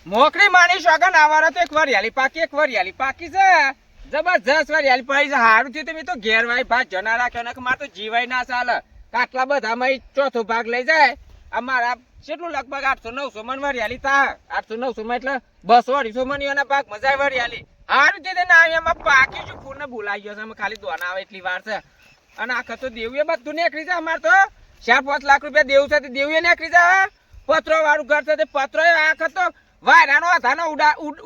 મોકરી માની શોગન આવારા તો એક વરિયાળી પાકી છે જબરજસ્ત વરિયાળી પડી છે હારું થયું તમે તો ઘેરવાય ભાગ જના રાખ્યો ને કે મારે તો જીવાય ના ચાલે આટલા બધામાં ચોથો ભાગ લઈ જાય અમારા કેટલું લગભગ 800-900 મણ વરિયાળી તા 800-900 માં એટલે 200-250 મણ એના ભાગ મજા વરિયાળી હારું થયું ના એમાં પાકી છું ફૂલ ને બોલાઈ ગયો છે અમે ખાલી દોના આવે એટલી વાર છે અને આખા તો દેવું બધું નીકળી જાય અમારે તો 4-5 લાખ રૂપિયા દેવું છે દેવું નીકળી જાય પત્રો વાળું ઘર છે પત્રો આખા તો વાયરાનો હાથાનો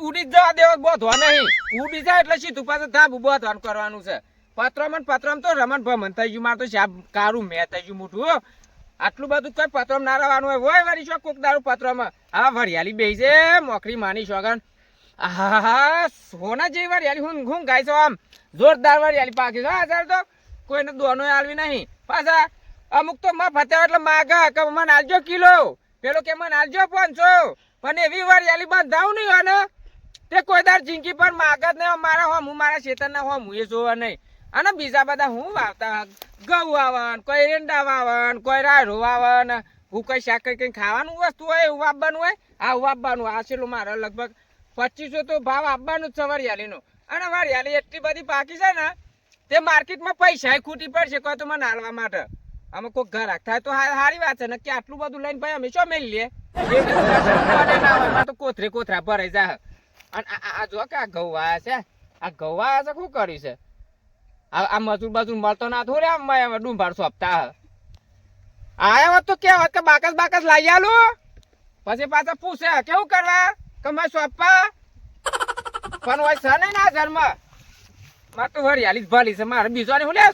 ઉડી જવા દેવો બોધવા નહીં ઉડી જાય એટલે સીધું પાછું ધાબુ બોધવાનું કરવાનું છે પત્રમ તો રમણ ભમણ થઈ ગયું મારે તો સાહેબ કારું મેં થઈ ગયું મોટું આટલું બધું કઈ પત્રમ ના રહેવાનું હોય વળી શોખ કોક દારૂ પત્રમાં હા વરિયાળી બેસી છે મોકરી માની શોગન હા સોના જેવી વરિયાળી હું ગાય છો આમ જોરદાર વરિયાળી પાકી છે હા તો કોઈને દોનો આલવી નહીં પાછા અમુક તો મફત એટલે માગા કે મને આલજો કિલો પેલો કે મને આલજો 500 પણ એવી વરિયાળી બંધાવું નહીં અને તે કોઈ દાર જિંદગી પર માગત નહીં મારા હોમ હું મારા ખેતરના હોમ હું એ જોવા નહીં અને બીજા બધા હું વાવતા ઘઉં વાવન કોઈ રેંડા વાવન કોઈ રાયરો વાવન હું કઈ શાક કઈ ખાવાનું વસ્તુ હોય એવું વાવવાનું હોય હા વાવવાનું આ છેલ્લું મારે લગભગ 2500 તો ભાવ આપવાનું જ છે વરિયાળીનો અને વરિયાળી એટલી બધી પાકી છે ને તે માર્કેટમાં પૈસા ખૂટી પડશે કોઈ તો મને હાલવા માટે અમે કોઈ ઘરાક થાય તો સારી વાત છે ને કે આટલું બધું લઈને ભાઈ અમે શું મેળ લઈએ તો કોથરા ભરાઈ જાય અને આ જો કે આ ઘઉં આવ્યા છે આ ઘઉં આવ્યા છે શું કર્યું છે આ મજૂર બાજુ મળતો ના થોડે આમ ડુંભાર સોંપતા આયા હોત તો કેવત કે બાકસ લાવી આલું પછી પાછા પૂછે કેવું કરવા કે મેં સોંપા પણ હોય છે ને ના ધર્મ મારે તો વરિયાળી જ ભલી છે મારે બીજો ને હું લે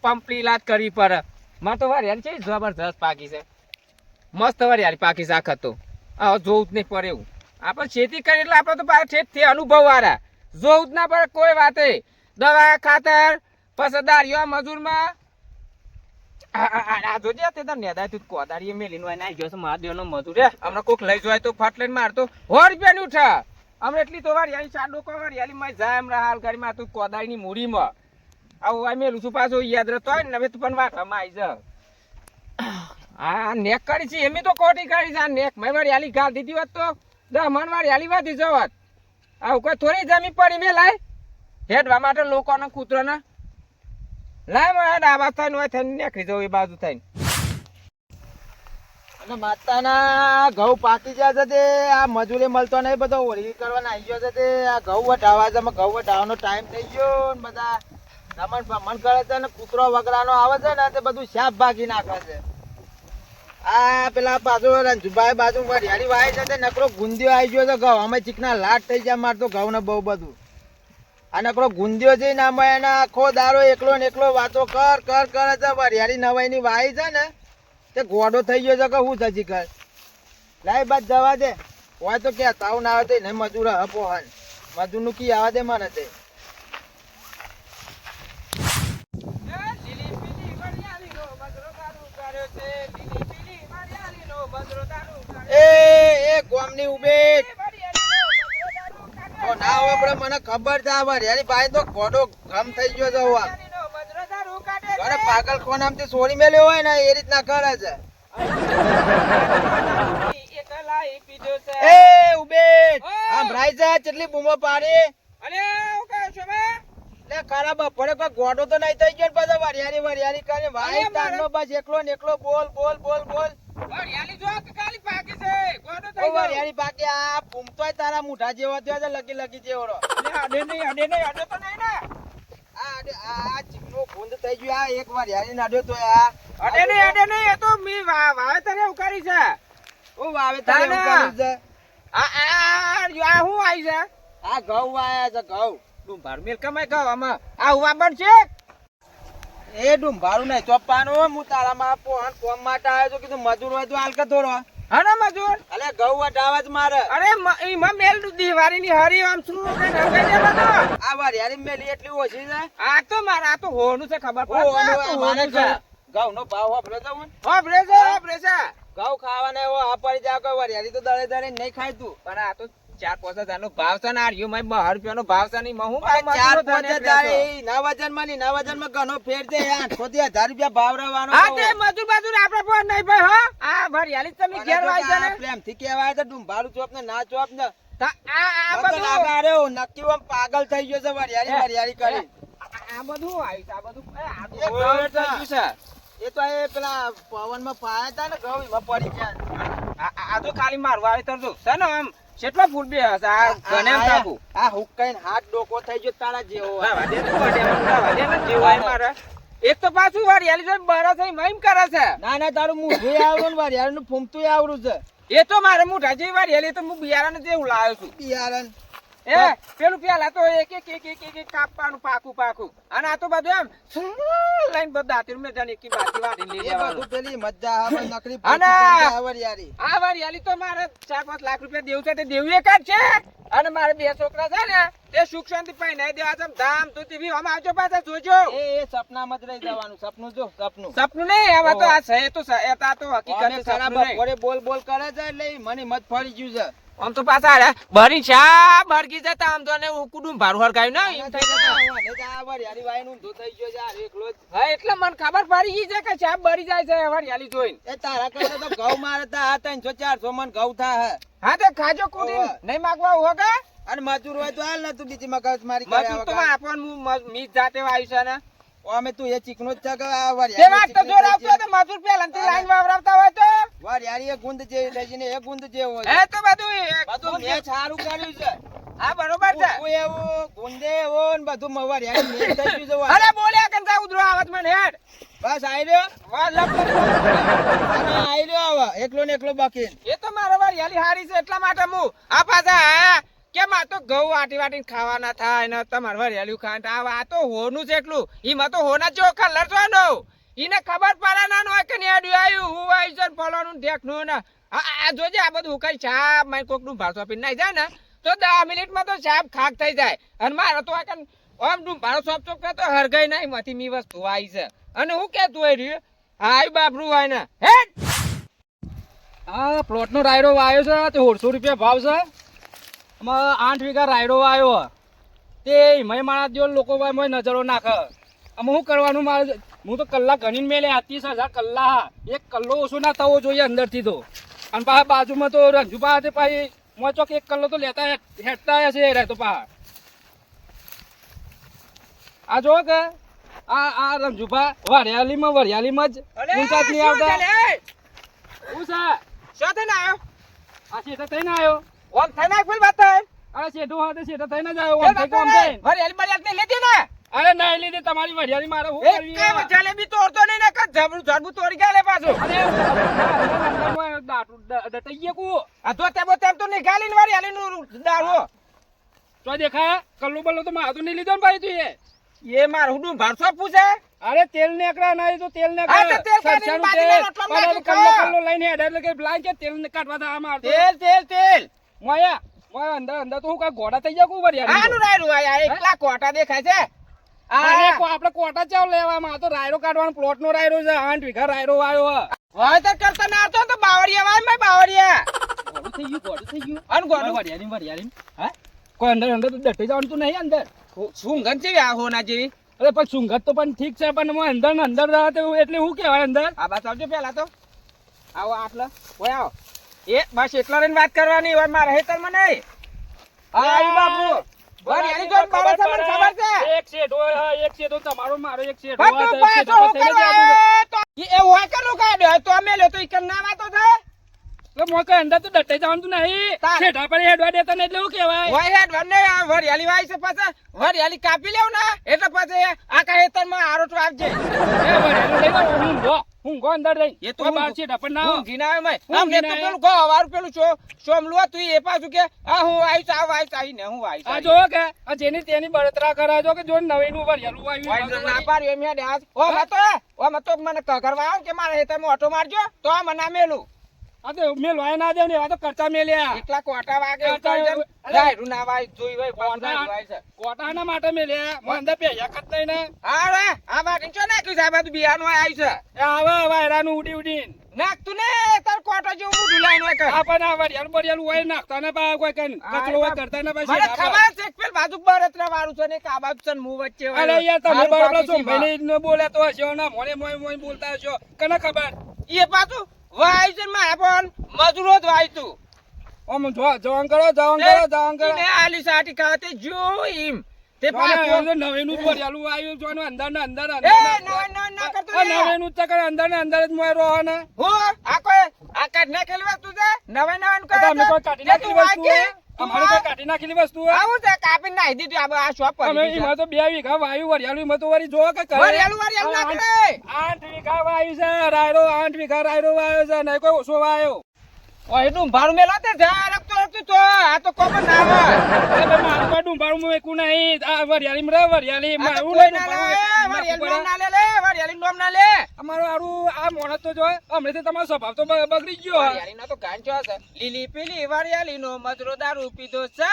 પંપલી લાત કરવી પડે મારે તો વરિયાળી છે જબરજસ્ત પાકી છે મસ્ત વરિયાળી પાકી છે આખા તો આ જોવું જ નહીં પડે એવું આપણે ખેતી કરી એટલે આપણે તો ઠેઠથી અનુભવ વાળા જોવું જ ના પડે કોઈ વાતે દવા ખાતર પછી દારિયો મજૂરમાં આ જોજે તે તો નેદા તું કોદારીએ મેલીને હોય નાઈ ગયો છે મહાદેવનો મજૂર હમણાં કોક લઈ જાય તો ફાટ લઈને મારતો 100 રૂપિયાની ઉઠા હમણાં એટલી તો વરિયાળી ચાડો કો વરિયાળી માં જાય હમણાં હાલ ગાડીમાં તું કોદારીની મૂડીમાં આવું આ મેલું છું પાછું યાદ રહેતો હોય ને હવે તું પણ વાટવામાં આવી જા આ નેક કરી છે એમ તો કોટી કરી છે આ નેક મેં વરિયાળી ગાળ દીધી હોત તો 10 મણ વરિયાળી વધી જવત આવું કોઈ થોડી જમી પડી મેં લાય હેડવા માટે લોકોને કૂતરોને લાય મને ડાબા થઈને હોય થઈને નીકળી જવું એ બાજુ થઈને અને માતાના ઘઉં પાકી ગયા છે તે આ મજૂરી મળતો નહીં બધો ઓળી કરવાના આવી ગયો છે તે આ ઘઉં વટાવા છે ઘઉં વટાવવાનો ટાઈમ થઈ ગયો ને બધા રમણ ભમણ કરે છે ને કૂતરો વગડાનો આવે છે ને તે બધું શાક ભાગી નાખે છે આ પેલા પાછો રંજુભાઈ બાજુ વરિયાળી વાય છે તે નકરો ગુંદિયો આવી ગયો છે ઘઉં અમે ચીકના લાટ થઈ ગયા મારતો ઘઉં ને બહુ બધું આ નકરો ગુંદિયો છે ને આમાં એના આખો દારો એકલો ને એકલો વાતો કરે છે વરિયાળી નવાઈની વાય છે ને તે ગોડો થઈ ગયો છે કે હું થતી કર લાય બાદ જવા દે હોય તો ક્યાં તાવ ના આવે ને મજૂર હપોહન મજૂર નું કી આવે દે મને તે એ ગોમની ઉભે ના હોય પણ મને ખબર છે આ વરિયાળી ભાઈ તો ગોડો ગમ થઈ ગયો છે અરે પાગલ કોણ આમથી છોડી મેલ્યો હોય ને એ રીતના કરે છે એ ઉભે આમ રાઈ જા કેટલી બૂમો પાડી લે ખરાબ પડે કોઈ ગોડો તો નહીં થઈ ગયો પાછો વરિયાળી કરે ભાઈ તારનો બસ એકલો ને એકલો બોલ વરિયાળી જો કે ખાલી પાકી છે ગોડો થઈ ગયો વરિયાળી પાકી આ ભૂમતોય તારા મુઠા જેવો થયો છે લકી જેવડો અડે નહીં તો નહીં ને આ ચીકનો ગુંદ થઈ ગયો આ એક વરિયાળી નાડ્યો તો આ અડે નહીં એ તો મી વાવેતર એવું કરી છે ઓ વાવેતર એવું કર્યું છે આ હું આવી છે આ ઘઉં વાયા છે ઘઉં ડુંભાર મેલ કમાય ઘઉં આમાં આ હુવા બનશે એ ડુંભારું નહીં ચોપ્પાનું હું તારામાં પોહન કોમ માટે આવ્યો છું કીધું મજૂર હોય તો હાલ કે થોડો હને મજૂર અલે ઘઉં વટાવા જ મારે અરે ઈમાં મેલ દિવાળીની હરી આમ શું કે નગાઈ દે બધો આ વરિયાળી મેલી એટલી ઓછી છે આ તો મારા આ તો હોનું છે ખબર પડે ઘઉં નો ભાવ વાપરે છે વાપરે છે ઘઉં ખાવાના એવો આ પડી જાય કોઈ વરિયાળી તો દળે નહીં ખાય તું પણ આ તો 4-5 હજારનો ભાવ છે ને આ રહ્યો માં 12 રૂપિયાનો ભાવ છે નહીં હું 4-5 હજાર ના વજન માં ઘણો ફેર છે 800 થી 1000 રૂપિયા ભાવ રહેવાનો હા તે મજૂર આપણે પણ નહીં ભાઈ હો આ વરિયાળી તમે ઘેર વાઈ છે ને પ્રેમ થી કહેવાય તો ડુંભારું ચોપ ને ના ચોપ ને આ મને તો બધું લાગે અરે હું નક્કી આમ પાગલ થઈ ગયો છે વરિયાળી કરી આ બધું આવ્યું છે, આ બધું આ તો એ ઘઉં ઘઉં થઈ ગયું છે. એ તો એ પેલા પવનમાં પાયા હતા ને ઘઉં એમાં પડી ગયા આ તો ખાલી મારું વાવેતર તો છે ને આમ કેટલો ફૂલ બે હશે આ ગણે એમ કાપું. આ હુકાઈને હાથ ડોકો થઈ ગયો તારા જેવો રાવા દે ને, રાવા દે ને, જેવું હોય મારે. એક તો પાછું વરિયાળી જોઈને બરસ થઈ મહિમ કરે છે. ના ના તારું મોઢું આવડું ને વરિયાળીનું ફૂમતું આવડું છે એ તો મારે મોઢા જેવી વરિયાળી તો હું બિયારણ જેવું લાવ્યો છું. બિયારણ એ પેલું પેલા તો એક કાપવાનું પાકું અને આ તો બધું એમ લઈને બધા દાંતીરું મેં જાણે એકી બાકી વાઢીને લઈ એ જવાનું. બધું પેલી મજા આવે નકરી અને વરિયાળી આ વરિયાળી તો મારે 4-5 લાખ રૂપિયા દેવું છે તે દેવું એક જ છે. અને મારે 2 છોકરા છે ને તે સુખ શાંતિ પહેરાઈ દેવા છે. ધામ તો ટીવી આમ આવજો પાછા જોજો. એ સપનામાં જ રહી જવાનું સપનું જો સપનું નહીં હવે તો આ છે તો આ તો હકીકત અમે છે, ખરા સપનું નહીં. બપોરે બોલ કરે છે એટલે ઈ મને મત ફરી ગયું છે આમ તો પાછા ભરી ચા ભરગી જતા આમ તો અને કુડું ભારું હરગાયું ને એમ થઈ જતા. આ વરિયાળી વાયનું ઊંધું થઈ ગયો છે આ એકલો જ હા એટલે મને ખબર પડી ગઈ છે કે ચા ભરી જાય છે વરિયાળી જોઈને. એ તારા કરતા તો ઘઉં મારે તા આ 300-400 મણ ઘઉં થા હા તો ખાજો કુડી ઓવે. નહીં માગવા હોગા અને મજૂર હોય તો હાલ ને તું બીજી મગજ મારી મજૂર તો આપવાનું મીત જાતે વાયુ છે ને અમે તું એ ચીકણો જ છે કે આ તે વાત તો જોર આવતો હોય તો મજૂર પહેલાથી લાઈન વાવરાવતા હોય તો વરિયાળી એ ગુંદ જેવી થઈ છે ને એ ગુંદ જેવો છે હે તો બધું બધું મેં સારું કર્યું છે હા બરોબર છે. ઉભું એવું ગુંદે એવો ને બધું વરિયાળી મેં થઈ ગયું છે અરે બોલ્યા કંતા ઉધરો આવત મને હેડ બસ આઈ રહ્યો વાહ લપ અને આઈ રહ્યો હવે એકલો ને એકલો બાકી એ તો મારા વરિયાળી હારી છે એટલા માટે હું આ પાછા આયા કેમ આ તો ઘઉં વાટી ખાવાના થાય ને તમારે વરિયાળી ખાવા આ તો હોનું છે એટલું એમાં તો હોના જેવો કલર જોવાનો એને ખબર પડે ના હોય કે નેડ્યું આવ્યું હું આવી છે ફલાનું ઢેકનું ને આ જોજે આ બધું કઈ છાપ મારી કોક નું ભાડું આપીને નાઈ જાય ને તો 10 મિનિટમાં તો છાપ ખાક થઈ જાય અને મારે તો આમ તું ભાડો સોપ ચોપ કરતો હરગાઈ નહીં માંથી મી વસ્તુ આવી છે અને હું કેતું હોય રહ્યું હાય બાપરું હોય ને હેડ આ પ્લોટ નો રાયડો વાયો છે તે 150 રૂપિયા ભાવ છે આમાં 8 વીઘા રાયડો વાયો તે મય માણસ જેવો લોકો મય નજરો નાખે આમાં શું કરવાનું મારે હું તો કલાક ગણીને મેલે 30,000 કલાક એક કલ્લો ઓછો ના થવો જોઈએ અંદરથી તો અને પાછા બાજુમાં તો રંજુપા તે પાછી મોચોક એક કલ્લો તો લેતા હેઠતા હશે રે તો પાછા આ જો કે આ રંજુપા વરિયાળીમાં જ ઊંચા જ નહીં આવતા શું છે શું થઈને આવ્યો આ શેઠા થઈને આવ્યો ઓમ થઈને આવ્યો પેલી વાત થાય અરે શેઠો હાથે શેઠો થઈને જ આવ્યો આમ થઈ કે આમ થઈ. વરિયાળી બરિયાળી લીધી ને અરે નહીં લીધી તમારી વરિયાળી મારે શું એક કરવી કામ જલેબી તોડતો નહીં ને કાં જબરું તોડી ગયા લે પાછું અરે ડટાઈ ગયા કુ આ તો તેમ તો નિકાલીને વરિયાળીનું દાળો તો દેખાય કલ્લો બલ્લો તો મારે તો નહીં લીધો ને ભાઈ તું એ માર હુડું ભારસો પૂછે અરે તેલ નેકરા નહીં તો તેલ હા, તો તેલ કાઢીને બાજરીના રોટલામાં નાખી ખાઓ. કલ્લો લઈને હેડે એટલે કે લાઈન કે તેલ ને કાઢવા દા માર તેલ મોયા અંદર તો હું કઈ ગોડા થઈ જાય કુ વરિયાળી આનું રાયરું આ એકલા કોટા દેખાય છે આપણે કોટા ચાવ લેવામાં આ તો રાયરો કાઢવાનો પ્લોટ નો રાયરો છે 8 વીઘા રાયરો આવ્યો વાવેતર કરતા ના આવતો તો બાવળિયા વાય મેં બાવળિયા ગોડું થઈ ગયું અન ગોડું વરિયાળી હા કોઈ અંદર તો ડટી જવાનું તો નહીં અંદર સુંગંધ છે આ હોના જેવી અરે પણ સુંગત તો પણ ઠીક છે પણ હું અંદર ને અંદર રહે તો એટલે શું કહેવાય અંદર આ બાત આવજો પેલા તો આવો આટલા ઓય આવો એ બસ એટલા રહીને વાત કરવાની હોય મારે હેતર માં નહીં હા ઈ બાપુ વરિયાળી જોઈને બારે છે મને ખબર છે એક શેઠ હોય હા એક શેઠ હોય તમારો મારો એક શેઠ પણ હોય તું તો એક પાછો શેઠ હું આપણે થઈને જ કરવા આવવું. આવ્યો તો એ હોય કે નું કાઢ્યો તો અમે લે તો ઈ કર ના વાતો થાય એટલે મોય કઈ અંદર તો ડટાઈ જવાનું તો નહીં તાર. શેઠ આપણે હેડવા દેતા ને એટલે શું કહેવાય હોય હેડ વને વરિયાળી વાય છે પાછા વરિયાળી કાપી લેવ ને એટલે પછી આખા હેતર માં આરોટ આવજે એ વરિયાળી લઈ લો હું ગો અંદર રહી એ તો કોઈ હું બાર શેઠ આપણને ના હું ઘીનાવે મય હું આમ ને તો ઘીનાવે? પેલું ગો હવારું પેલું સોમલું હતું એ પાછું કે આ હું આવીશ આવીને હું આવીશ આ જો કે આ જેની તેની બળતરા કરે જો કે જો નવીનું વરિયાળું આવ્યું ના પાડ્યું એમ હેડ આજ ઓ મત તો મને કરવા આવ કે મારા હેતરમાં ઓટો મારજો તો આ મને મેલું આ તો મેં લોય ના દે ને આ તો કરતા મેલ્યા એકલા કોટા વાગે કોટા- રાયરું ના વાય જોઈ હોય કોટા વાય છે કોટાના માટે મેલ્યા હું અંદર પહેર્યા કત નહીં ને હા રે આ બાકી ચો નાખ્યું સાહેબ આ બધું બિહારનું આવ્યું છે એ આવે વાયરાનું ઉડી ઉડીને નાખતું ને તાર કોટો જેવું મોઢું લાઈન હોય કર આ પણ આ વરિયાળું બરિયાળું હોય નાખતા ને પા કોઈ કઈ કચરો હોય કરતા ને મને પછી ખબર છે કે પેલ બાજુ બરતરા વાળું છે ને કે આ બાજુ છે ને મું વચ્ચે હોય. અરે યાર તમે મારું બરાબર બાકી છો સીમા. ભાઈ ને બોલ્યા તો હશો ના મોને મોય મોય બોલતા હશો કને ખબર એ પાછું વાય છે ને મારા પણ મજૂરો જ વાય તું ઓમ જવાન કરો જવાન કરો ઈને આલી સાટી ખાતે જો ઈમ તે પાછું પાછો નવેનું વરિયાળું આવ્યું જો અંદર ને અંદર એ ના કરતો રે. નવેનું જ ચકર અંદર ને અંદર જ મોય રહો ને હું આ કોઈ આ કાઢ નાખેલી વસ્તુ છે નવાઈ નું કરે અમે કોઈ કાઢી નાખેલી વસ્તુ હે? અમારે કોઈ કાઢી નાખેલી વસ્તુ હે? આવું છે કાપી નાખી દીધું આ શોપ પર અમે એમાં તો 2 વીઘા વાયુ વરિયાળું એમાં તો વળી જો કે કરે વરિયાળું ના કરે 8 વીઘા વાયુ છે રાયરો 8 વીઘા રાયરો વાયો છે નહીં કોઈ ઓછો વાયો ઓય ડુંભારું મેલો તે જા રખતો તો આ તો કોમન ના આવે અરે મારું કોઈ ડુંભારું મેકું નહીં આ વરિયાળી મરે વરિયાળી આ તો મારું કોઈ ના લે વરિયાળી ના લે વરિયાળી નોમ ના લે અમારું આરું આ મોણસ તો જો હમણાંથી તમારો સ્વભાવ તો બગડી ગયો વરિયાળી નો તો ગાંચો છે લીલી પીલી વરિયાળી નો મજરો દારૂ પીધો છે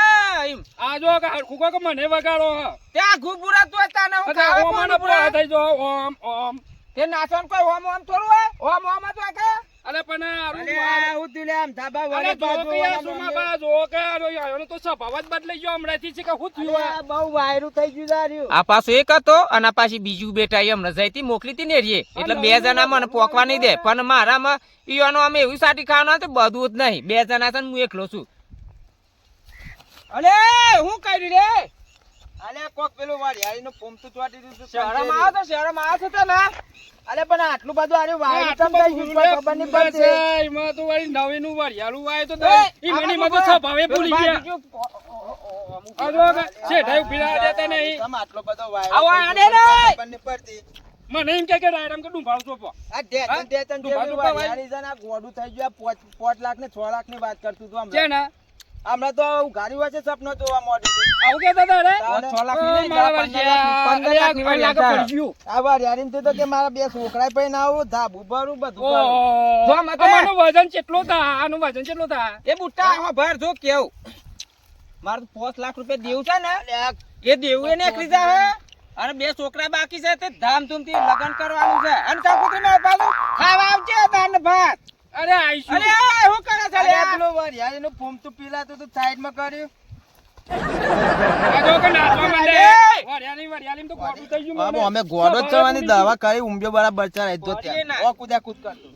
ઈમ આ જો કે હરખું કહો કે મને વગાડો ત્યાં ઘુબુરા તો તાને હું ખાવા ઓમ કોણ પૂરા થઈ જો ઓમ ઓમ તે નાચવાનું કોઈ ઓમ ઓમ થોડું હોય ઓમ ઓમ તો કે અરે પણ આરું અરે હું તું લે આમ ધાબા અરે વાળે જો બાજુ કે વાળા સુમાબા જો કે આનો તો સ્વભાવ જ બદલાઈ ગયો હમણાંથી છે કે શું થયું અરે આ બહુ વાયરું થઈ ગયું તાર્યું. આ પાછું એક હતો અને આ પાછી બીજું બેટા એમ રજાઈથી મોકલી હતી ને રીએ એટલે 2 જણા મને પોકવા નહીં દે પણ મારામાં ઈવાનો અમે એવી સાટી ખાવાનું તો બધું જ નહીં 2 જણા છે ને હું એકલો છું અલે હું કર્યું રે અલે કોક પેલું વાળિયાળીનું ફોમ તો ચોંટી દીધું શરમ આવે છે ને અલે પણ આટલું બધું આર્યું વાયરું આટલું ચમ થઈ ગયું કોઈ ખબર નહીં બધું પડતી. છે, એમાં તો વળી નવીનું વરિયાળું વાય તો એ, ઈ મનીમાં તો સ્વભાવે ભૂલી ગયા આ જો કે શેઠાઈ ઉભી રહ્યા દેતા નહીં ચમ આટલો બધો વાયરો આવો થઈ આડે ગયો, રે. ખબર નહીં પડતી. મને એમ કે રાયરામ કે ડુંભાળું ચોપો આ ઢેચણ ઢેચણ ડૂબા જેવી ડૂબા વાળિયાળી છે ને આ ગોડું થઈ ગયું. આ 5 લાખ ને 6 લાખ ની વાત કરતું હતું છે હમણાં. ને હમણાં તો ઉઘાડી વચ્ચે સપનો જોવા મળ્યું. આવું કેતા હતા રે તારે? 6 લાખ ઓ, મારા વર્ષે 15 લાખ ની લાગે વાળી પડી ગયું. આ વાળિયાળીને તો કે મારા 2 છોકરા પણ આવું ધાબુ ભરું બધું કરું. ઓહો. જો મતે. આનું વજન કેટલું થા આનું વજન કેટલું થા એ બુટ્ટા આમાં ભર જો કેવું મારે તો 5 લાખ રૂપિયા દેવું છે ને અલે આ એ દેવું એ નીકળી જાય અને 2 છોકરા બાકી છે તે ધામધૂમથી લગ્ન કરવાનું છે અને તાકું તમે પાછું ખાવા આવજે દાન ભાત અરે આઈશું અરે આ શું કરે છે લે અરે આ? પેલું વાળિયાળીનું ફોમ તો પીલાતું હતું સાઈડમાં કર્યું. આ જો કે નાચવા માંડે એ! વરિયાળી તો ખોટું થઈ ગયું બાબુ મને. અમે ગોળો જ ચવાની દવા કરી ઊંઘ્યો બરાબર ચરાઈ જો ગોળીએ ત્યાં ના. ઓ કુદ્યા કૂદ કરતો.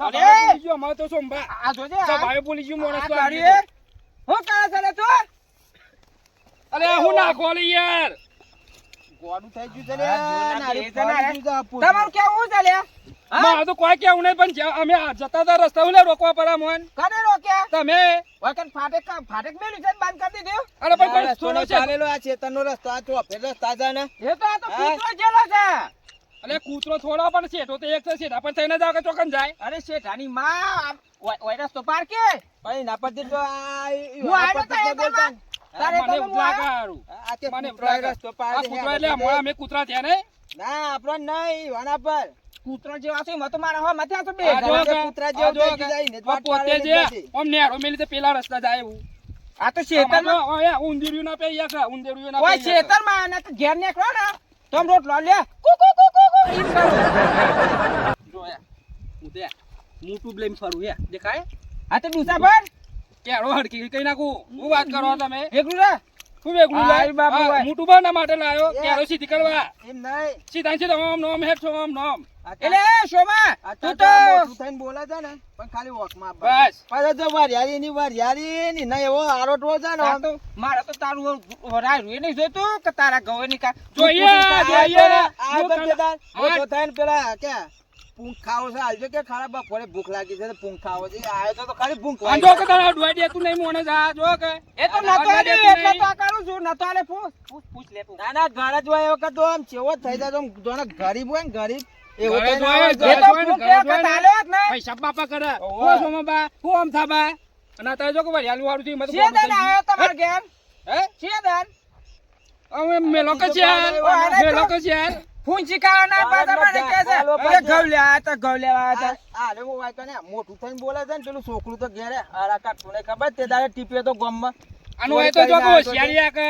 સ્વભાવે ભૂલી ગયું અમારે તો સોમભા આ જોજે આ. સ્વભાવે ભૂલી ગયું આ માણસ તો ગાડી આવી એ. શું કરે છે લે તું અરે હું નાખો લે યાર ગોળું થઈ ગયું છે લે. આ નારી જોના ફાડી બે ગયું છે આ પૂછ. તમારું કેવું છે લે હા? મારે તો કોઈ કેવું નહીં પણ જ્યાં અમે આ જતા હતા રસ્તા ઉલે રોકવા પડે મોહન કને રોક્યા તમે વખત ફાટક મેલ્યું છે ને બંધ કરી દીધું અરે પણ આ કોઈ રસ્તો થોડો નો છે ચાલેલો આ ચેતનનો રસ્તો આ ચોફેર રસ્તા છે ને. એ તો આ તો હા? કૂતરો જેલો છે અરે કૂતરો થોડો પણ શેઠો તો એક છે શેઠા પણ થઈને જાવ કે ચોકન જાય અરે શેઠાની માં ઓય રસ્તો પાર કે પણ એના પરથી તો આ હું આવ્યો તો એ બોલતા ને. તારે મને તો એવું લાગે હારું. આ કે મને કૂતરાએ એવું લાગે. રસ્તો આ પાડે છે. કૂતરો એટલે હમણાં અમે કૂતરા થયા ને ના આપણો નહીં વાના પર કૂતરો જેવા છે એમાં તો મારા હો માથે આ તો બે આ જો જણા. કે, કૂતરા આ જેવું જો થઈ કે, જાય ને, આ વાત પોતે પાડેલી જે જ નથી. આમ નેરો મેલી તો પેલા રસ્તા જાય એવું આ તો શેતરમાં ઊંધીર્યું ના પે યા ઊંધીર્યું ના ઓય પે શેતરમાં અને તો ઘેર નીકળો ને તમ રોટલો લે કુ કુ કુ કુ કુ ઈમ કરો જો યા હું તે મોટું બ્લેમ ફરું યા દેખાય આ તો ડુસા પર કેળો હડકી કઈ નાખું હું વાત કરો તમે એકલું રે હું વેગળું આય લાય બાપુ, આય. મોટું બના માટે લાયો એ. કેળો સીધી કરવા એમ નહીં. સીધા સીધા ઓમ નોમ હેઠ છો ઓમ નોમ આ એટલે શોમા આ તું તો તો મોટું થઈને બોલે છે ને પણ ખાલી વોકમાં બસ પાછા જો વારિયાળી ની ના એવો આરોટવો છે ને આ આમ. તો મારે તો તારું રાયરું એ નહીં જોઈતું કે તારા ગવેની કા જોઈએ, આ જોઈએ. આ હું બંધ કલા- થતા ઓછો થાય ને પેલા કે પૂંખ ખાવો છે હાલજો કે ખારા બપોરે ભૂખ લાગી છે તો પૂંખ ખાવો છે આયો તો ખાલી ભૂખ આ લાગી જો કે તારા અડવાઈ દેતું નહીં મોને જા જો કે એ તો નતો અડવાઈ આલે દેતું એટલે નહીં. તો આ કરું છું નતો આલે પૂછ લે તું ના ના ઘર જ હોય એ વખત તો આમ ચેવો જ થઈ જાય તો આમ જોને ગરીબ હોય ને ગરીબ એવો ઘરે થઈને જ હોય, આવે એ છે. તો ઘરે પૂછ જોઈને, લે ઘરે કે જોઈને. તાલે જ ને પૈસા બાપા કરે ઓહો. હું સોમા બા હું આમ થા બા અને તારે જો કે વરિયાળું વાળું થી મત શેદન આયો તમાર ઘેર હે શેદન અમે મેલો કે છે યાર ઓ, આને મેલો તો- કે છે યાર ફૂંચી ખાવાના પાછા મને કહે છે એ ઘઉં લેવા આયા તા ઘઉં લેવા આયા તા. આ રે હું વાય કને મોટું થઈને બોલે છે ને પેલું છોકરું તો ઘેરે આરા કાઢતું નહીં ખબર તે દાડે ટીપીએ તો ગમમાં આનું હોય તો જો કે હોશિયારી આ કે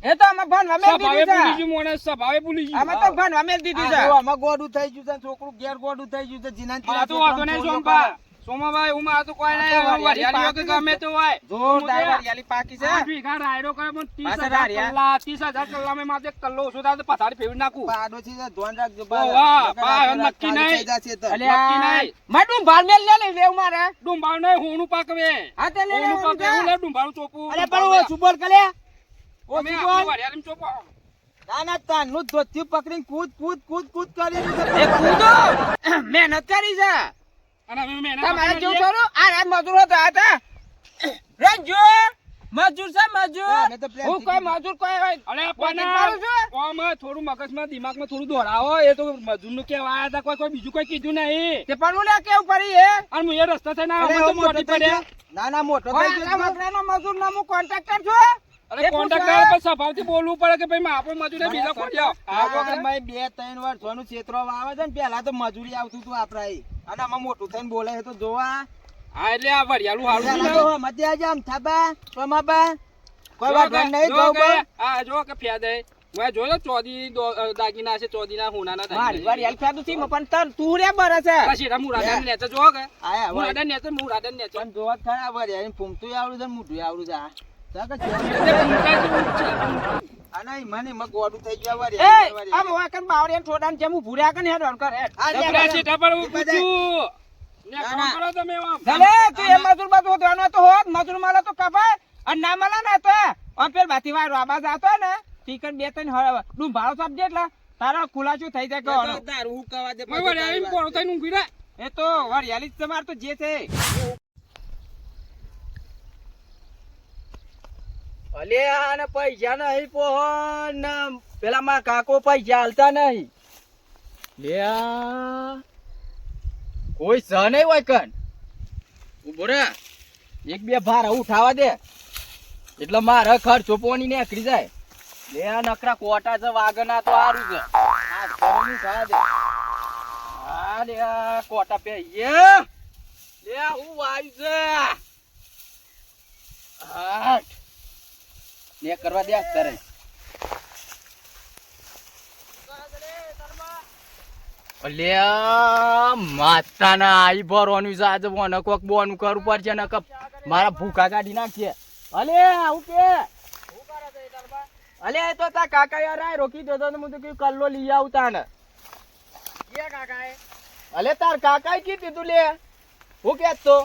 એ તો અમે ભણવા મેલ સ્વભાવે દીધું ભૂલી છે ગયું મોને સ્વભાવે ભૂલી ગયું અમે તો ભણવા મેલ દીધું છે આ જો આમાં ગોડું થઈ ગયું છે ને છોકરું ઘેર ગોડું થઈ ગયું છે જીના હા તો વાંધો નહીં સોમબા સોમાભાઈ હું મારે તો કોઈ આ નહીં તો હવે વરિયાળીઓ કે પાકી ગમે તે હોય જોરદાર વરિયાળી પાકી છે 8 વીઘા રાયડો કરે પણ 30,000 પાછા રારિયા. કલ્લા 30,000 કલ્લામાં માથે એક કલ્લો ઓછો થાય તો પથારી ફેરવી નાખું પાડોશી છે, ધ્યાન રાખજો વાહ, વાહ, નક્કી નહીં. ખાલી થઈ જશે તો. અલ્યા નક્કી નહીં. મારું ભાળમેલ લે લે લેવું મારે ડુંબાળ નહીં હોનું પાકવે હા તે લે હોનું લેવાનું પાકે હું છે. લે ડુંબાળું ચોપું અરે પણ ઓ સુબોલ કલે ઓ તમે સુબોલ આપણું વરિયાળીમાં ચોપો ના ના તાનનું ધોતી પકડીને કૂદ કૂદ કૂદ કૂદ કરી એ કૂદો મહેનત કરી છે અને હવે મહેનત તમારે આપણે જેવું કરીએ. થોડું આ મજૂરો તો હતા રંજો મજૂર છે મજૂર અમે તો પ્લેન હું કોઈ મજૂર કોઈ હોય અરે પોકેટ પણ મારું છું આમાં થોડું મગજમાં દિમાગમાં થોડું દોડાવો એ તો મજૂરનું કહેવા આયા હતા કોઈ બીજું કોઈ કીધું નહીં તે પણ હું લે કેવું પડી હે અને હું એ રસ્તા થઈને અરે આવ્યો ઓ તો મોટો ચોટી થઈ પડ્યા ગયો. ના ના મોટો કોઈ થઈ આટલા ગયો વગડાનો મજૂર ના હું કોન્ટ્રાક્ટર છું અરે એ પૂછો. કોન્ટ્રાક્ટર પર સ્વભાવથી બોલવું પડે કે ભાઈ માં આપણો મજૂર બીજા કોઈ જાઓ આ ભાઈ 2-3 વાર સોનું ક્ષેત્રો આવે છે ને પેલા તો મજૂરી આવતું હતું આપડા અહીં. અને આમાં મોટું થઈને બોલે છે તો જોવા હા એટલે આ વરિયાળું હારું પેલા છે ને. તો મધ્ય આજે આમ થાબા સોમાબા કોઈ જો વાત કે- નહીં જો ગૌ કે આ જો કે ફેદે મેં જોયો ચોદી દાગીના છે ચોદીના હોનાના મારી દાગીના વાર યાર ખાધું થી પણ તર તું રે બરે છે પછી રા મુરાદાને નેચે જો કે આયા હોય. મુરાદાને નેચે પણ જોવા જ ખરા વળી એને ફૂમતું આવડું છે ને મોઢું આવડું છે આ. જા કે છે. એટલે ભૂંકાય જેવું જ છે. આ નહીં મને એમાં ગોડું થઈ ગયા વળી. એ વળી. આમ વાકન બાવળિયા થોડાને જેમ ભૂર્યા કન હેડ ઓન કર હેડ આ લે, જબરા લે. સીટા પર હું એ બધા- પૂછું ને ના, કોણ ના. કરો તમે આમ ભલે તું એ મજૂર બાજુ ધોવાનો તો હોત મજૂર માલે તો કપાય અને ના મળે ને તો આમ પેલ બાથી વાર આબાજ આતો ને ટીકન બે ત્રણ ડુંભાળો સમજે એટલે તારો ખુલાસો થઈ જાય એ તો કે દારૂ હુંકાવા દે, ઓય પછી વરિયાળીમાં તારી કોણ થઈને ઊંઘી રહે એ તો વરિયાળી જ તમાર તો જે છે અલે આને પૈસા નહીં પોહન પેલા માર કાકો પૈસા હાલતા નહીં લે આ કોઈ સ નહીં હોય કન ઉભો રે એક બે ભાર ઉઠાવા દે એટલે મારે ખર્ચો પોની ને આકડી જાય લે આ નકરા કોટા છે વાગના તો હારું છે આ ઘરનું ખા દે આ લે આ કોટા પે લે આ હું વાયુ છે હાટ ને કરવા દે કરે અલ્યા માતાના આઈ ભરવાનું છે આજે મને કોક બોનું કરવું પડશે ને મારા ભૂખા કાઢી નાખીએ અલે આવું કે અલે એ તો તા કાકા યાર આ રોકી દો તો હું તો કીધું કલ્લો લઈ આવતા ને અલે તાર કાકાએ કીધું તું લે હું કે તો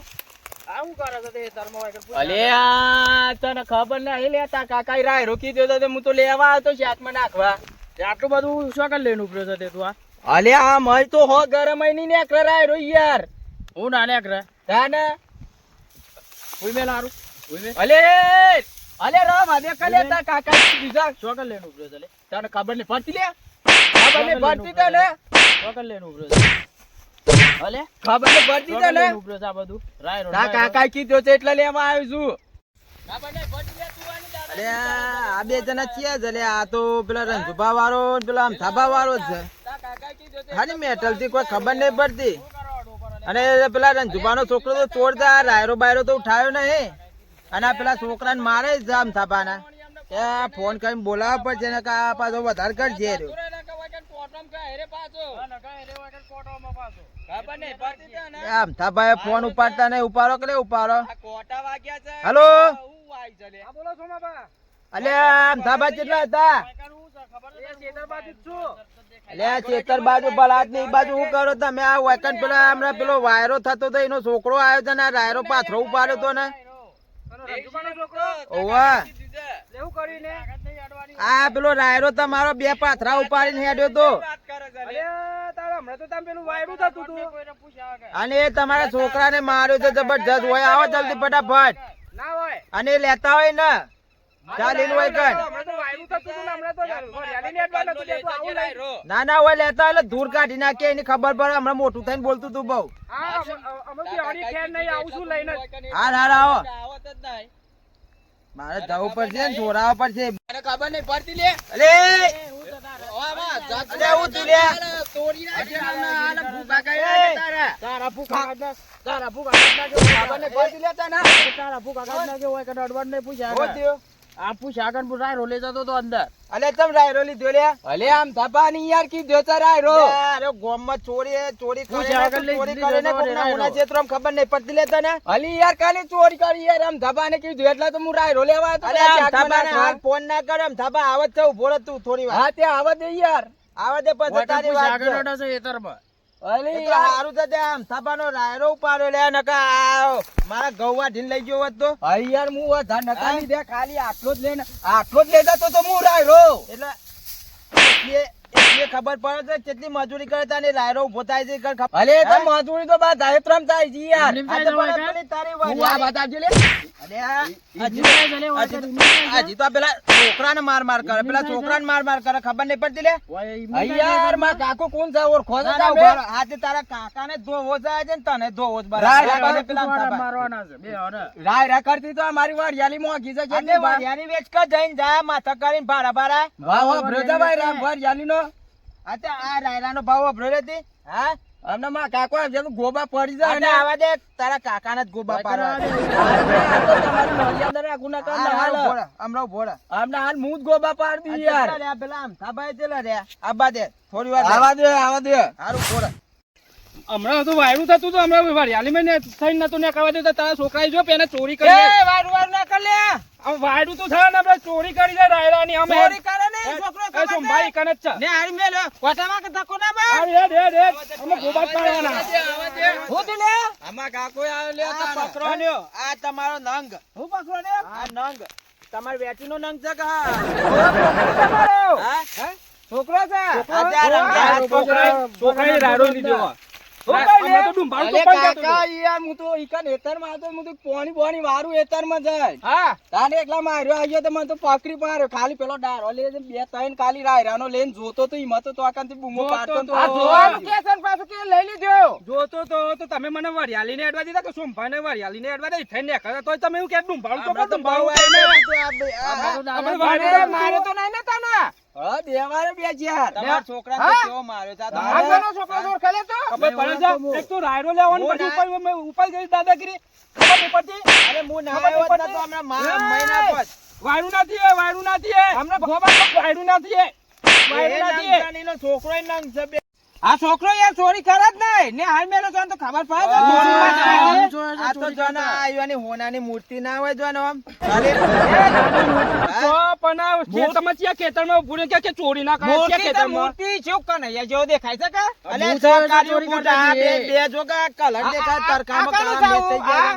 અલે આ તને ખબર નહીં લે તાર કાકાએ રાય રોકી દો તો હું તો લેવા આવતો શાકમાં નાખવા આટલું બધું શું કરી લઈને ઉપડ્યો છે તે તું આ અલે આ મય તો હો ગરમ નહીં નેકરે રાય રો યાર હું ના નેકરે તાને ઉઈ મેલ હારું ઉઈ મેલ અલે અલે રામ આ કલે તાર કાકા બીજા શું કરી લઈને ઉપડ્યો છે લે તને ખબર નહીં પડતી લે ખબર નહીં પડતી તને શું કરી લઈને ઉપડ્યો છે અલે ખબર નહીં પડતી શું કરી તને લઈને ઉપડ્યો છે આ બધું રાય રો તા કાકા કીધું છે એટલે લેવા આવ્યો છું અરે આ બે જણા છીએ જ અલે આ તો પેલા રંજુભા વાળો ને પેલા અમથાભા વાળો જ છે હાની મેટલ થી કોઈ ખબર નહીં પડતી અને પેલા રંજુભા નો છોકરો તો ચોરદાર રાયરો બાયરો તો ઉઠાયો નહીં અને આ પેલા છોકરાને મારે જ અમથાભાના ત્યાં ફોન કરીને બોલાવવા પડશે ને કે આ પાછો વધારે કરજે રહ્યો. આ અમથાભાઈ ફોન ઉપાડતા નહીં ઉપાડો કે નહીં ઉપાડો કોટા વાગ્યા છે હલો હું વાઈ છે લે બોલો સોમાબા અલ્યા અમથાભાઈ કેટલા હતા અલ્યા ચેતર બાજુ બલાદ ની બાજુ શું કરો તમે આ વેકન પેલા હમણાં પેલો વાયરો થતો હતો એનો છોકરો આવ્યો છે ને આ રાયરો પાથરો ઉપાડ્યો હતો ને ઓવા એવું કરીને આ પેલો રાયરો તમારો બે પાથરા ઉપાડીને હેડ્યો તો તારે હમણાં તો તમે પેલું વાયરું થતું હતું અને એ તમારા છોકરાને માર્યો છે જબરજસ્ત હોય આવો જલ્દી ફટાફટ ના હોય અને એ લેતા હોય ને ચાલીને હોય કન હમણાં તો વાયરું થતું હતું ને હમણાં તો વરિયાળીને અડવા નતું દેતું, આવું લઈને. ના ના હોય લેતા હોય એટલે ધૂળ કાઢી નાખે એની ખબર પડે હમણાં મોટું થઈને બોલતું તું બહુ હા અમે બેહવાની ખેર નહીં આવું છું લઈને જ. હાર હાર આવો આવત જ નહીં મારે જવું પડશે ને છોડાવવા પડશે મને ખબર નહીં પડતી લે અલે અલે અલે હું તું લે તોડી નાખે ભૂખા કાઢ્યા તારા તારા ભૂખા કાઢ નાખ્યો ખબર નહીં પડતી લે તને તારા ભૂખા કાઢ નાખ્યો હોય કે અડવાડ નહીં પૂછ્યા હું થયું? આપું શાકન પુરાય રોલે જતો તો અંદર. અલે તમ રાયરો લીધો લે અલે આમ ધબાની યાર કીધો તો રાયરો. અરે ગોમમાં ચોરી હું કરે શાકન લઈ ચોરી દીધો કરે ને તો કોકના રાયરો. ઉના ચેતરામ ખબર નહીં પડતી લે તને અલી યાર કાલે ચોરી કરી યાર આમ ધબાને કીધું એટલે તો હું રાયરો લેવા આવ્યો તો અરે આમ શાક થાબાને બનાવવા. હાલ ફોન ના કર આમ થાબા આવત છે ઉભો રહે તું થોડી વાર હા તે આવવા દે યાર. આવા દે પછી તારી વાત છે. શાકન છે એતરમાં. અલી એ તો યાર હારું છે તે આમ થાબાનો રાયરો ઉપાડ્યો લે નકા આ મારા ગૌવા ઢીન લઈ ગયો હોત તો અરે યાર હું વધારે નતા લીધા ખાલી આટલો જ લઈને આટલો જ લેતા તો હું રાયરો. એટલે એ ખબર પડે છે કેટલી મજૂરી કરે તાને રાયરો ઉભો થાય છે કર ખબર અલે તો હા? મજૂરી તો બા ધાયત્રમ થાય છે યાર. એમની આ તો પણ પેલી તારી હું આ વાડી. બતાવજો લે. અલે આ હજી તો આ પેલા છોકરાને માર કરે પેલા છોકરાને માર કરે ખબર નહીં પડતી લે યાર માં કાકો કોણ છે ઓળખો છો ના, ના, તમે? ઉભા રહો. આજે તારા કાકાને ધોવો જાય છે ને તને ધોવો જ બરાબર. રાય, અને પેલા થાબા. મારવાના છે બે હરે. રાય કરતી તો અમારી વાડિયાલી મોંઘી છે આજે કેટલી વાર. વાડિયાની વેચ કર જઈને જા માથા કરીને ભાડા ભાડા વાહ વાહ બ્રજાભાઈ રામ વાડિયાલી નો. આ તે આ રાયરાનો ભાવ અભરો રહેતી હા અમને માં કાકો આમ જેમ ગોબા પડી જાય અને ને. આવા દે તારા કાકાને જ ગોબા પાડવા દે. આ તો તમારી મર્યાદા રાખું ના કર હાલ, હાલ. ભોળા, હમણાં ભોળા. અમને હાલ હું જ ગોબા પાડી આ દી યાર. કેટલા રહ્યા? પેલા આમ થાબાએ ચેલા રહ્યા? આબા દે થોડી વાર આવા દે આવા દે. હારું ભોળા. હમણાં તો વાયરું થતું હતું હમણાં વાડિયાલી મેં થઈને નતું ને કહેવા દેતા તારા છોકરાએ જો પેને ચોરી કરી એ વારું વારું ના કર લે. આમ વાયરું તો થાય ને આપણે ચોરી કરી જાય રાયરાની અમે ચોરી કરે ને એ છોકરો એ સોમભાઈ કને જ છે ને હારી મેલ કોટામાં કે ધક્કો ના માર. આ હેડ હેડ હેડ અમે ગોબા જ પાડવાના હું તું લે. આમાં કાકો આવ્યો લે આ પકડો આ તમારો નંગ હું પકડો ને. આ નંગ તમાર વેટીનો નંગ છે કે હા તમારો. હા? છોકરો છે. આ તે આ રંગિયા છોકરાએ રાયરો લીધો છોકરાએ લે. અમે તો ડુંભાળું અલે તો પણ જતો કાકા હતો. યાર હું તો ઈકન એતરમાં હતો હું તો પોણી બોણી વારું એતરમાં જાય. હા તાને એકલા માર્યો આવ્યો તો મને તો પકડી પાડ્યો ખાલી પેલો ડારો લે છે બે ત્રણ ખાલી રાયરાનો લઈને જોતો તો ઈમાં તો આકાંથી બૂમો જોતો પાડતો તો. આ જોવાનું કે છે ને પાછું કે લઈ લીધો. જોતો તો તમે મને વરિયાળીને એડવા દીધા કે સોમભાઈને વરિયાળીને એડવા દઈ થઈને કરે તોય તમે એવું કે ડુંભાળું તો હમણાં તો ડુંભાળું બહુ થઈને. આવી ગયું તો આપણે અરે વાયરું મારે તો નહીં ને તને. હા દેવારે બે યાર. તમારા છોકરાને તો હા? કેવો માર્યો છે આ આ તમારો? કોનો છોકરો જોર ખેલે તો? ખબર પડે છે એક તો રાયરો લેવાનું હું પછી ઉપર ગઈ દાદાગીરી ખબર નહીં પડતી અરે હું ના ખબર નહીં આવ્યો જ પડતી? નતો હમણાં મહિના પર વાયરું નથી એ હમણાં વાયરું નથી એ વાયરું નથી એ નંગાણીનો છોકરો ય નંગ છે બે. આ છોકરો યાર ચોરી કરે જ નહીં ને હાલ મેલો છો ને તો ખબર પડે છે ચોરી માં જાય. આ તો જો ને આ આયુવાની હોનાની મૂર્તિ ના હોય જો ને આમ ખાલી તો પણ આ ખેતરમાં ચિયા ખેતરમાં ઊભું રહે કે ચોરી ના કરે ચિયા મૂર્તિ તો ખેતરમાં મૂર્તિ છે કનૈયા જેવો દેખાય છે કે? અલે સરકારી ફોટા આ બે જો કે કલર દેખાય તરકામાં આ કાળા મેચ થઈ ગયા.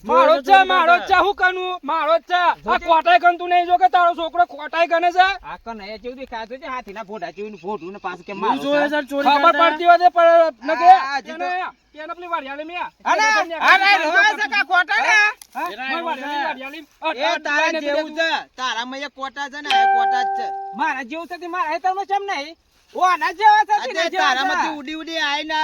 મારો જ છે શું કરું મારો જ છે આ કોટાઈ ગણતું નહીં જો કે તારો છોકરો કોટાઈ ગણે છે આ કનૈયા જેવું દેખાય છે હાથીના ફોટા જેવું ફોટું ને પાછું કે મારો છે. ખબર પડતી હોય છે પણ નકે આ હજી તો- કેને પેલી વાડિયાળી મેં અરે અરે રોવા છે કે ખોટા ને? એ તારા જેવું છે તારામાં એક કોટા છે ને આ કોટા જ છે મારા જેવું છે તે મારા હેતરમાં ચમ નહીં? ઓ આના જેવા છે તે આ નહીં જેવા તારામાંથી છે. ઉડી ઉડી આઈને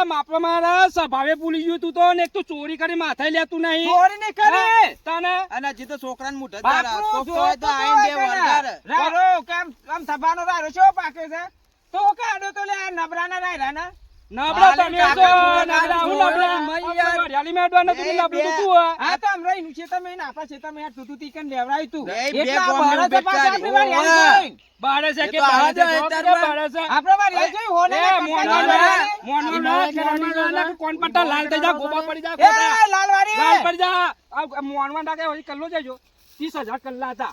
માપમાં સ્વભાવે ભૂલી ગયું તું તો ને એક તો ચોરી કરી માથાય લેતું નહીં ચોરી નહીં કરી. તને અને હજી તો છોકરાને મોઢે બાપરો તારા કોક તો હોય તો જોતો આઈને બે હોય વળગાર. કને. રાયરો કેમ આમ થબાનો રાયરો ચેવો પાકે છે? તો કાઢો તો લે આ નબરાના રાયરાના. નબળા તમે છો કાકા નબળા હું નબળા મય યાર. વાડિયાળી મેં અડવા નતું નબળું તું તું આ. આ તો આમ રહીનું છે તમે એને આપણા ખેતરમાં યાર તું તી કન લેવરાયું તું. બે- બે એટલા ગોમનું બહાર છે પાછા બેચારી. આપણી વાળી હાલી જોઈને. બારે છે એ કે તો બારે આવા છે જાય જોબ કે તારમાં. બારે છે આપણે વાળી હાલી જોઈ હોને એ ને મોનો કટકા ના કોણ પટ્ટા લાલ થઈ જા ગોબા પડી જા એ ખોટા. લાલવાડી. લાલ પડી જા આ મોનવા ટાકે હોય કલ્લો જજો 30,000 કલ્લા હતા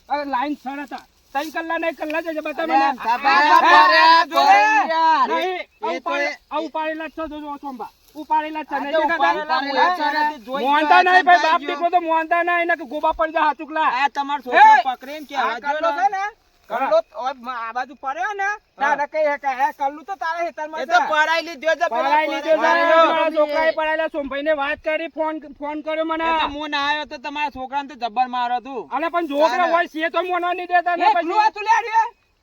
આ લાઈન સણ હતા 3 કલ્લા નહીં કલ્લા જજો બતા અલે મને આમ થાબા આ પડ્યા જોડે. જોડે યાર. નહીં એ તો એ- આ ઉપાડેલા જ છો જોજો સોમબા ઉપાડેલા જ છે આ નહીં તો દેખાતા? ઉપાડેલા મોઢાથી જોઈ મોનતા નહીં ભાઈ બાપ ગયો. દીકરો તો મોનતા નહીં ને કે ગોબા પડી જા હાચુકલા આ તમારો છોકરો એ! પકડીને કે આ આવા કલ્લો જો છે ને. ને કલ્લો ઓય આ બાજુ પડ્યો ને તારે કઈ હે કે એ કલ્લું તો તારા હેતરમાં એ છે. તો પડાઈ લીધો છે પેલા પડાઈ લીધો છે પડાઈ મારા લીધો. છોકરાએ પડાયેલા સોમભાઈને વાત કરી ફોન કર્યો મને એ તો હું ના આવ્યો તો તમારા છોકરાને તો જબ્બર મારો તું અને પણ છોકરા હોય છે તો મોનવા નહીં દેતા ને એકલું પછી હતું લે રે.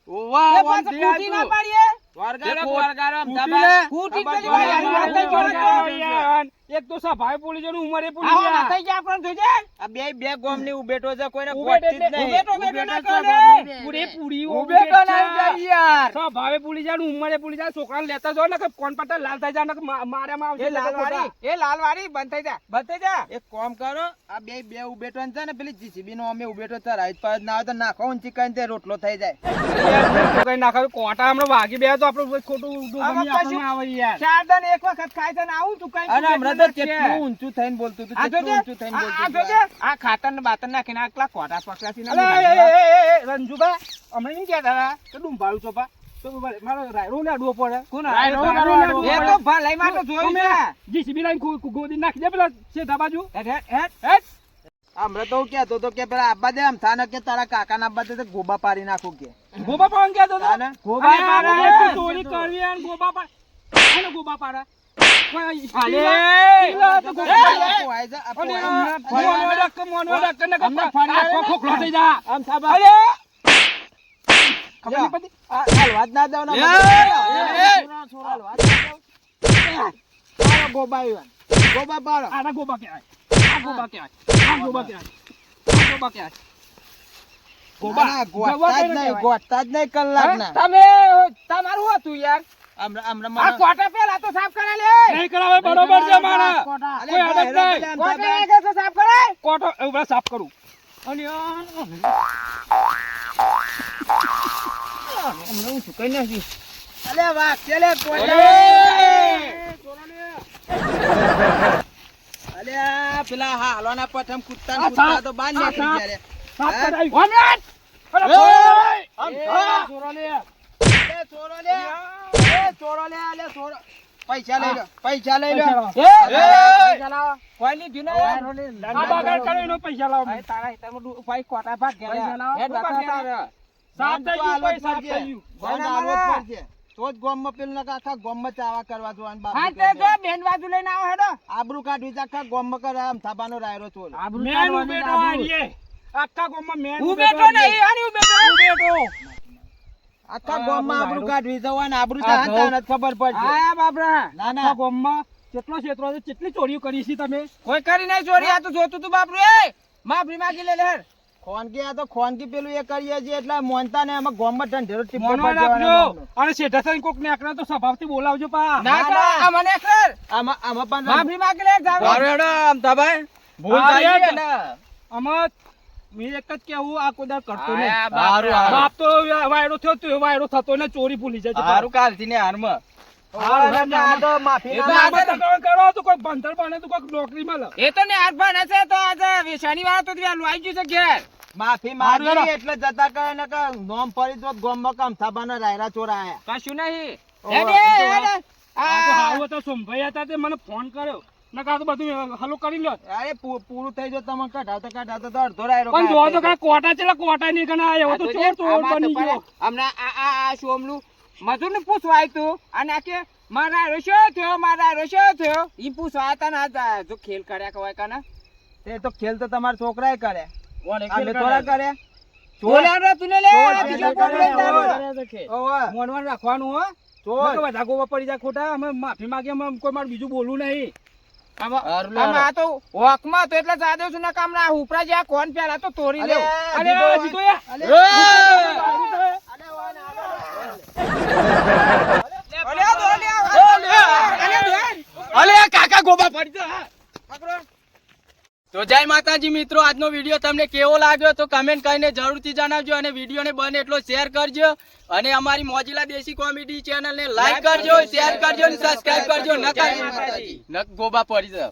ઓવા એ ઓમ પાછું થી કૂટી ના આયતું. પાડીએ. વરગારો એ વરગારો આમ કૂટી ધાબા. લે. કૂટી ખબર પેલી વાળી પડે. હારી વાત નહીં જોડે તો. એક તો સભાએ પોલીસ જવાનું ઉંમરે પોલીસ આવો ગયા. થઈ ગયા આપણને જોજે. આ બે ગોમની ઉભેટો છે કોઈને ઉભેટ ગોઠતી જ એટલે નહીં. ઉભેટો ના ઉભેટ કરે. પૂરેપૂરી ઉભેટો નહીં જાય યાર. સભાએ પોલીસ જવાનું ઉંમરે પોલીસ જાય છોકરાને લેતા જો ને કે કોણ પટા લાલ થઈ જાય ને કે માર્યામાં આવશે એ લાલવાળી બંધ થઈ જા બંધ થઈ જા. એક કામ કરો આ બે ઉભેટો છે ને પેલી જીસીબી નો અમે ઉભેટો છે રાઈટ પર ના આવે તો નાખો ઊંચી કરીને તે રોટલો થઈ જાય. કઈ નાખાયું કોટા હમણાં વાગી બે તો આપણું ખોટું આમાં કશું- આવે યાર. ચાર દન એક વખત ખાય છે ને આવું તું કઈ અને હમણાં તો કેટલું ઊંચું થઈને બોલતું હતું, આ કેટલું જોજે ઊંચું થઈને બોલતું આ હતું. જોજે આ ખાતર ને બાતર નાખીને આટલા કોટા પકડાથી ના અલા, મુઢામાં. રંજુભા હમણાં નહીં કહેતા હતા કે ડુંભાળું છો પા તો મારો રાયડો ને અડવો પડે કોણ રાયડો રાયડો? ને અડવો એ પડે. તો ભલાઈ માં તો જોયું છે. જીસીબી લાઈન ગોદી નાખી દે પેલા સીધા બાજુ હેડ, હેડ. હેટ. હમણાં તો હું કહેતો હતો કે પેલા આબા દે આમ થાને કે તારા કાકાના આબા દે તો ગોબા પાડી નાખું કે ગોબા પાડવાનું કહેતો હતો. તાને? ગોબા અરે, પાડે. આ ગોબા ચોરી કરવી અને ગોબા પાડ આને ગોબા પાડે કોઈ અલે. ઈલા તો ગોબા પાડે. આ પોહાય છે, આ અને પોહાય છે. મોનવા ડક્કર ને હમણાં ફરી આખો ખોખલો થઈ જા. આમ થાબા. અરે ખબર નહીં પડતી? આ હાલવા જ ના દઉં ને. એ, હાલવા જ ના દઉં. પાડો ગોબા ઈવન. ગોબા પાડો. આના ગોબા કહેવાય. આ ગોબા કહેવાય. આ ગોબા કહેવાય. આ ગોબા કહેવાય. ના, ગોઠતા જ નહીં, ગોઠતા જ નહીં કલાકના. તમે તમારું હતું યાર હમણાં આ મને- કોટા પેલા તો સાફ કરા લે નહીં કરાવે બરોબર છે મારા. અલે કોઈ આદત હેરો નહીં. પેલા આમ કોટા થાબા. એ કે સાફ કરાય કોટો એવું બધા સાફ કરું. અને હમણાં હું ચૂકાઈ નાખી અલે વાહ, ચલે કોઈ. અલે આ પેલા હાલવાના પઠમ કૂદતા ને આ કૂદતા સાપ, તો બહાર આ નીકળી સાપ. ગયા રે. સાફ હે? કરાવી. અરે, આમ એ, થા. છોરો લે. અલે ચોરો લે. એ ચોરો લે, અલે ચોરો. પૈસા લઈ લો, પૈસા લઈ લો. પૈસા લાવો. કોઈ લીધું ને આ બગાડ કર્યો એનો પૈસા લાવો. ભાઈ તારા હિસાબમાં ભાઈ કોટા ભાગ ગયા પૈસા લાવો. હેડ કોટા બતા ગયા. તારે. સાફ થઈ ગયું, કોઈ સાફ થઈ ગયું. ગોંડ આલવો જ પડશે. તો જ ગોમમાં પેલું નકર આખા ગોમમાં ચાવા કરવા જોવાનું બાપુ હા કહે તે છે. જો બેન બાજુ લઈને આવો હેડો આબરૂ કાઢવી છે આખા ગોમમાં કરે આમ થાબાનો રાયરો ચોર. મેન ઉભેટો આરીએ. આખા ગામમાં મેન હું બેઠો નહીં આની હું બેઠો આખા ગોમમાં આબરૂ કાઢવી જવાનું આબરૂ આ તો હાથ ખબર પડશે. આયા બાપરા ના આખા ના ગામમાં કેટલો ક્ષેત્રો છે, કેટલી ચોરીઓ કરી છે તમે. કોઈ કરી નહીં ચોરી આ તો જોતું તું બાપરું એ માફી માંગી લે હેડ ખોનગી આ તો ખોનગી પેલું એ કરીએ છીએ એટલે મોનતા ને એમાં ગોમમાં ઢંઢેરો ટીપો મોનવા પડી જવાનો રાખજો. એમનો. અને શેઠા થઈને કોક ને આકરા તો સ્વભાવથી બોલાવજો પા. ના કર ના. આ મને કર આમાં પણ માફી માંગી લે જાવ ભૂલ થાય છે ને. આમાં મેં એક જ કેવું આ કોઈ દાડો કરતો નહીં. આયા બાપરા. હારું. બાપ તો વાયડો થયો તો વાયડો થતો ને ચોરી ભૂલી જાય છે. આ તો માફી એ તો ના આમાં તકરાર કરો તો કોઈ ભણતર બને તો કોઈ નોકરી મળે. એ તો ને હાથ ભણે છે તો આજે શનિવાર તો વહેલું આવી ગયું છે ઘેર માફી હારું માંગી હેડો. એટલે જતા કહે ને કે નોમ ફરી તો ગોમમાં કામ થાબાના રાયરા ચોર આયા. કશું નહીં ઓહો, હેડ એ તો હેડ આ તો હાવ હતા સોમભાઈ હતા તે મને ફોન કર્યો નકા તો બધું હલો કરી લો. અરે પૂરું થઈ જો તમે કઢાવતા તો અડધો રાયરો પણ ગાયબ જો તો થઈ કાંઈ કોટા ચેલા કોટા નહીં કના આવ્યો તો ચોર ચોર બની ગયો. હમણાં આ શોમનું મજૂર ને પૂછવા આવ્યું તું અને આ કે મારા રશો થયો ઈ પૂછવા હતા ને આ જો ખેલ કર્યા કવાય કાના જાય. તે તો ખેલ તો તમારા છોકરાએ કરે કોણે અમે થોડા કરે. ચોર તું ને લે ચોર આ ખેલ બીજો કરે, કોક લઈ તારો. ચોર. ઓવે, મોનવાન રાખવાનું હો. ચોર. નકર બધા ગોવા પડી જાય ખોટા. અમે માફી માંગીએ, અમે કોઈ મારે બીજું બોલવું નહીં. આમાં આ તો વોકમાં તો એટલે જાદવ છું ને કામ ના ઉપરા જ્યાં કોણ પેલા તો તોડી અલે, લેવું અરે જીગો, જીતો યા. અલે, તો જય માતાજી મિત્રો, આજનો વિડીયો તમને કેવો લાગ્યો તો કમેન્ટ કરીને જરૂરથી જણાવજો અને વિડીયોને બને એટલો શેર કરજો અને અમારી મોજીલા દેશી કોમેડી ચેનલને લાઈક કરજો, શેર કરજો અને સબસ્ક્રાઇબ કરજો. નકર ગોબા પડી જાય.